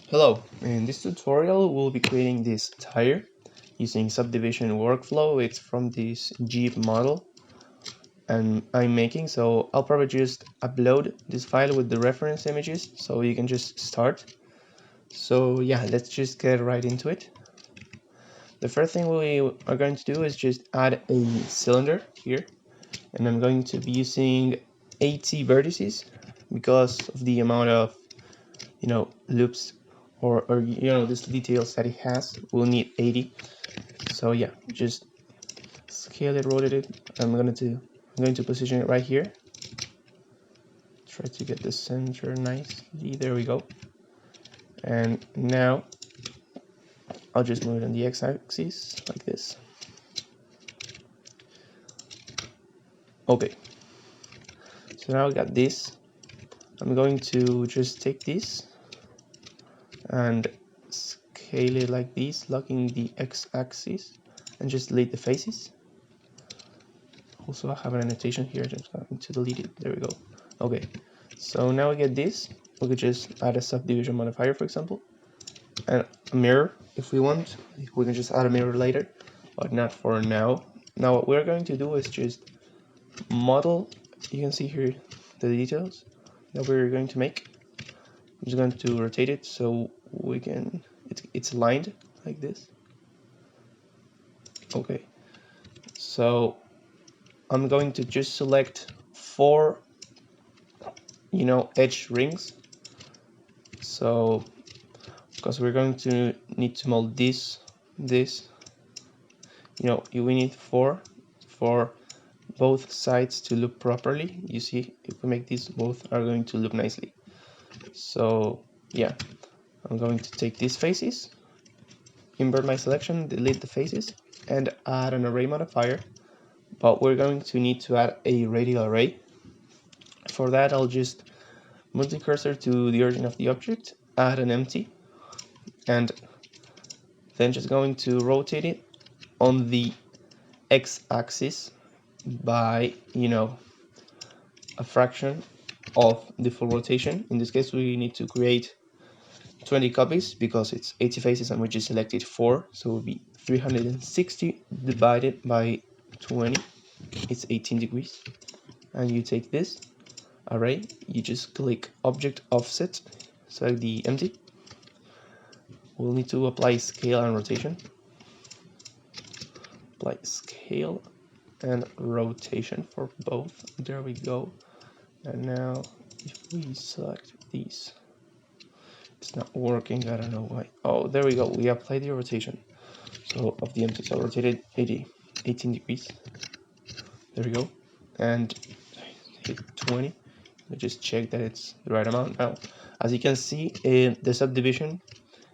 Hello, in this tutorial we'll be creating this tire using subdivision workflow. It's from this Jeep model and I'm making, so I'll probably just upload this file with the reference images so you can just start. So yeah, let's just get right into it. The first thing we are going to do is just add a cylinder here, and I'm going to be using 80 vertices because of the amount of loops or this details that it has. We'll need 80. So yeah, just scale it, rotate it. I'm going to position it right here. Try to get the center nicely. There we go. And now I'll just move it on the x-axis like this. Okay, so now I got this. I'm going to just take this and scale it like this, locking the x-axis, and just delete the faces. Also, I have an annotation here, just going to delete it. There we go. Okay, so now we get this. We could just add a subdivision modifier, for example, and a mirror if we want. We can just add a mirror later, but not for now. Now what we're going to do is just model. You can see here the details that we're going to make. I'm just going to rotate it so we can, it's aligned like this. Okay, so I'm going to just select 4 edge rings. So because we're going to need to mold this, we need 4 for both sides to look properly. You see, if we make these, both are going to look nicely. So yeah, I'm going to take these faces, invert my selection, delete the faces, and add an array modifier. But we're going to need to add a radial array. For that, I'll just move the cursor to the origin of the object, add an empty, and then just going to rotate it on the x-axis by a fraction of the full rotation. In this case, we need to create 20 copies because it's 80 faces and we just selected 4, so it will be 360 divided by 20. It's 18 degrees. And you take this array, you just click object offset, select the empty. We'll need to apply scale and rotation. Apply scale and rotation for both. There we go. And now if we select these, it's not working. I don't know why. Oh, there we go. We applied the rotation. So of the empty, so rotated 18 degrees. There we go. And hit 20. I just check that it's the right amount. Now, as you can see, the subdivision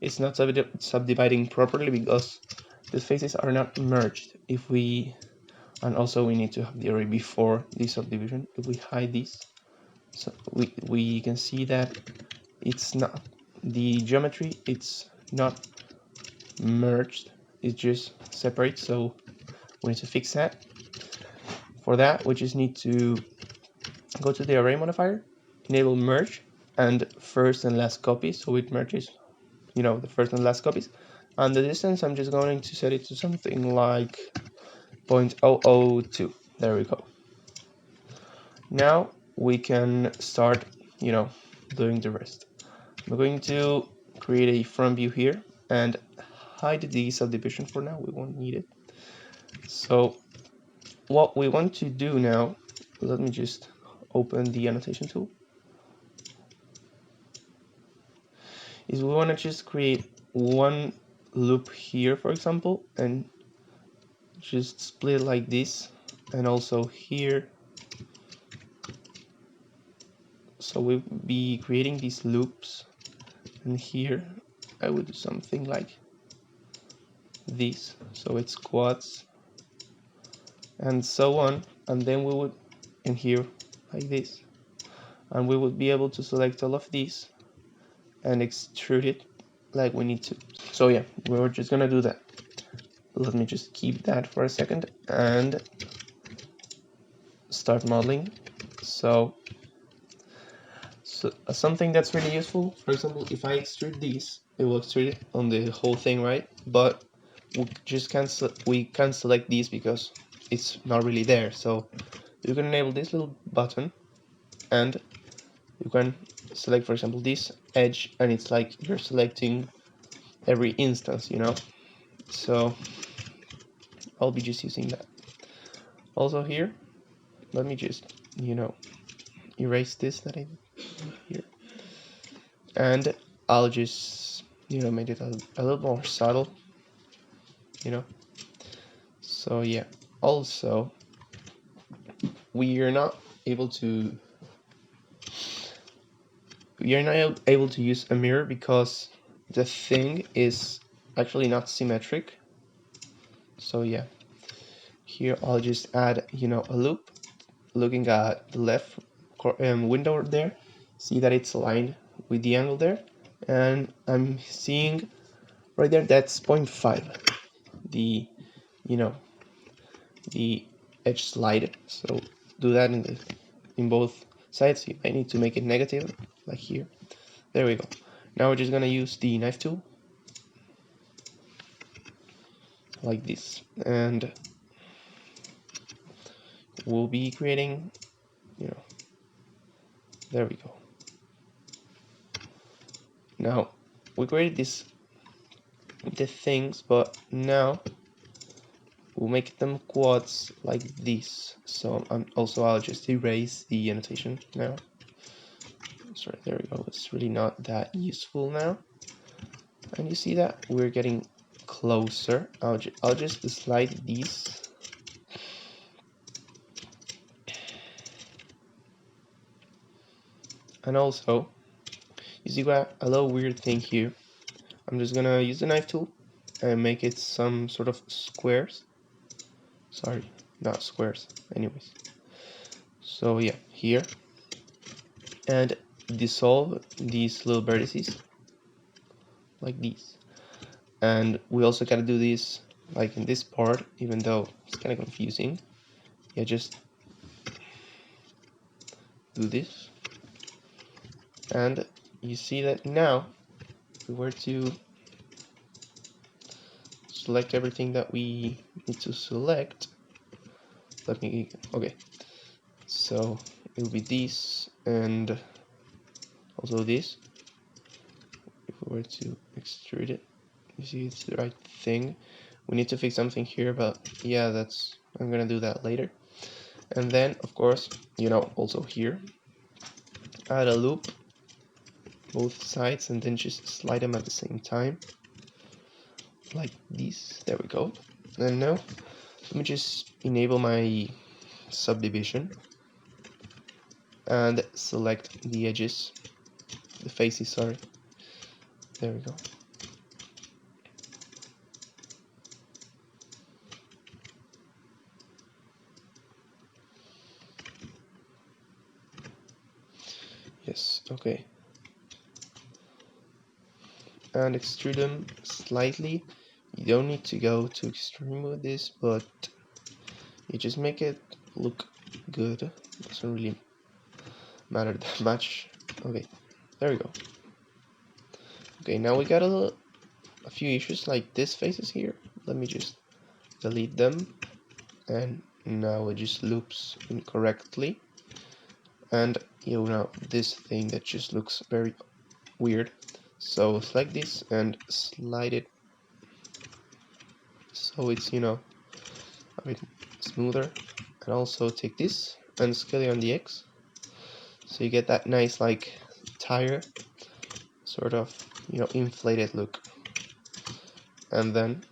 is not subdividing properly because the faces are not merged. And also we need to have the array before the subdivision. If we hide this, so we can see that it's not, the geometry, it's not merged, it's just separate. So we need to fix that. For that, we just need to go to the array modifier, enable merge and first and last copy, so it merges the first and last copies. And the distance, I'm just going to set it to something like 0.002. There we go. Now we can start doing the rest. I'm going to create a front view here and hide the subdivision for now. We won't need it. So what we want to do now, let me just open the annotation tool, is we want to just create one loop here, for example, and just split like this, and also here. So we'll be creating these loops, and here I would do something like this, so it's quads and so on, and then we would in here like this, and we would be able to select all of these and extrude it like we need to. So yeah, we're just gonna do that. Let me just keep that for a second and start modeling. So So something that's really useful, for example, if I extrude these, it will extrude it on the whole thing, right? But we can't select these because it's not really there. So you can enable this little button, and you can select, for example, this edge, and it's like you're selecting every instance, you know. So I'll be just using that. Also here, let me just, you know, erase this that I did here, and I'll just, you know, make it a little more subtle, you know. So yeah, also we are not able to use a mirror because the thing is actually not symmetric. So yeah, here I'll just add, you know, a loop looking at the left window there. See that it's aligned with the angle there, and I'm seeing right there that's 0.5, the, you know, the edge slide. So do that in both sides. I need to make it negative, like here. There we go. Now we're just gonna use the knife tool, like this, and we'll be creating, you know, there we go. Now we created the things, but now we'll make them quads like this. So I'll just erase the annotation now. Sorry, there we go. It's really not that useful now. And you see that we're getting closer. I'll just slide these. And also, you see what a little weird thing here. I'm just gonna use the knife tool and make it some sort of squares. Sorry, not squares. Anyways. So yeah, here. And dissolve these little vertices like these. And we also gotta do this like in this part, even though it's kind of confusing. Yeah, just do this. And you see that now, if we were to select everything that we need to select, okay, so it will be this and also this. If we were to extrude it, you see it's the right thing. We need to fix something here, but yeah, I'm gonna do that later. And then, of course, you know, also here, add a loop both sides and then just slide them at the same time like this. There we go. And now let me just enable my subdivision and select the edges, the faces, sorry. There we go. Yes, okay. And extrude them slightly. You don't need to go too extreme with this, but you just make it look good. Doesn't really matter that much. Okay, there we go. Okay, now we got a few issues like this faces here. Let me just delete them, and now it just loops incorrectly. And you know, this thing that just looks very weird. So select this and slide it so it's, you know, a bit smoother. And also take this and scale it on the X, so you get that nice like tire sort of, you know, inflated look. And then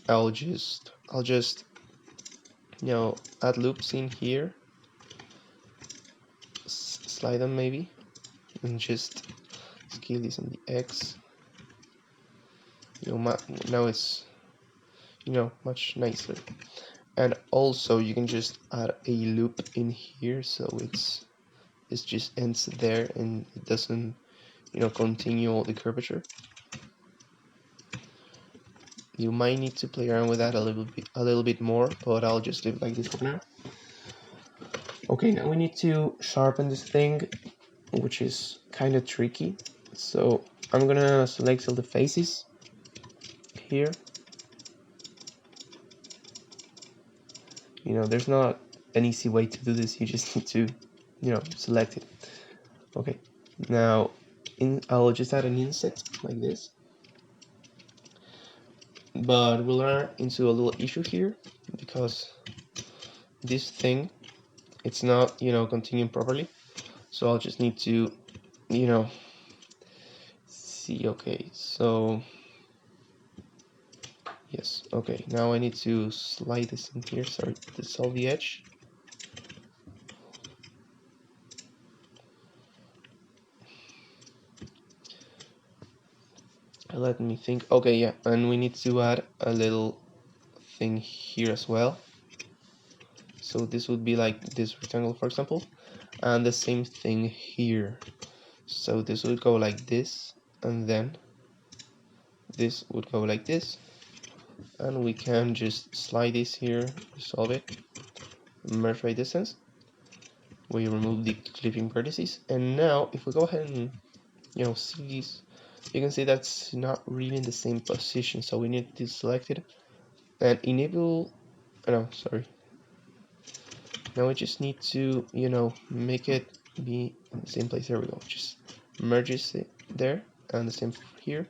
I'll just you know, add loops in here, slide them maybe, and just scale this on the X. You know, now it's, you know, much nicer. And also you can just add a loop in here, so it just ends there and it doesn't, you know, continue all the curvature. You might need to play around with that a little bit more, but I'll just leave it like this for now. Okay, now we need to sharpen this thing. which is kind of tricky. So I'm gonna select all the faces here. You know, there's not an easy way to do this. You just need to, you know, select it. Okay, now I'll just add an inset like this. But we'll run into a little issue here because this thing, it's not, you know, continuing properly. So I'll just need to, you know, see. Okay, so yes, okay, now I need to slide this in here. Sorry, dissolve the edge. Let me think. Okay, yeah, and we need to add a little thing here as well. So this would be like this rectangle, for example, and the same thing here. So this would go like this, and then this would go like this, and we can just slide this here, resolve it, merge by distance. We remove the clipping vertices, and now if we go ahead and, you know, see these, you can see that's not really in the same position. So we need to select it and enable. Oh, no, sorry. Now we just need to, you know, make it be in the same place. There we go. Just merges it there, and the same here.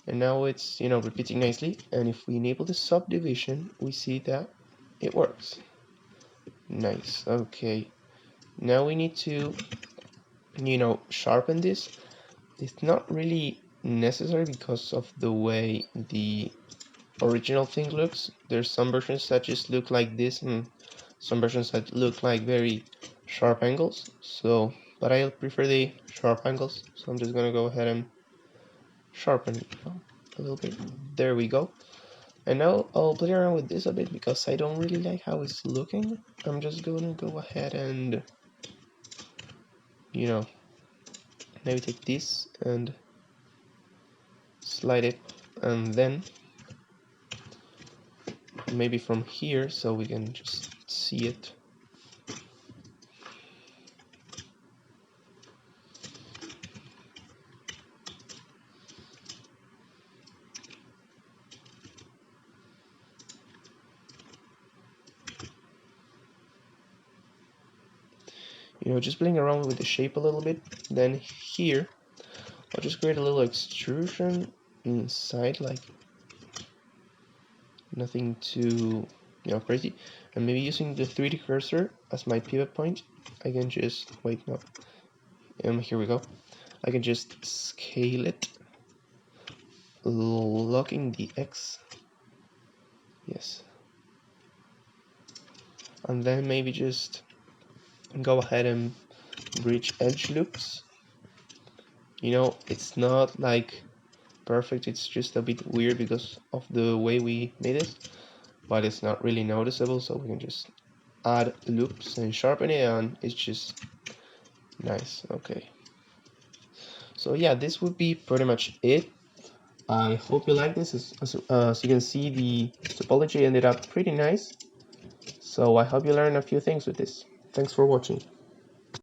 And now it's, you know, repeating nicely. And if we enable the subdivision, we see that it works. Nice. Okay. Now we need to, you know, sharpen this. It's not really necessary because of the way the original thing looks. There's some versions that just look like this, and some versions that look like very sharp angles. So, but I prefer the sharp angles. So I'm just gonna go ahead and sharpen it a little bit. There we go. And now I'll play around with this a bit because I don't really like how it's looking. I'm just gonna go ahead and, you know, maybe take this and slide it, and then maybe from here so we can just see it. You know, just playing around with the shape a little bit. Then here, I'll just create a little extrusion inside, like nothing too, you know, crazy. And maybe using the 3D cursor as my pivot point, I can just, wait, no. Here we go. I can just scale it, locking the X. Yes. And then maybe just go ahead and bridge edge loops. You know, it's not like perfect, it's just a bit weird because of the way we made it, but it's not really noticeable, so we can just add loops and sharpen it, and it's just nice. Okay, so yeah, this would be pretty much it. I hope you like this. As you can see, the topology ended up pretty nice, so I hope you learned a few things with this. Thanks for watching.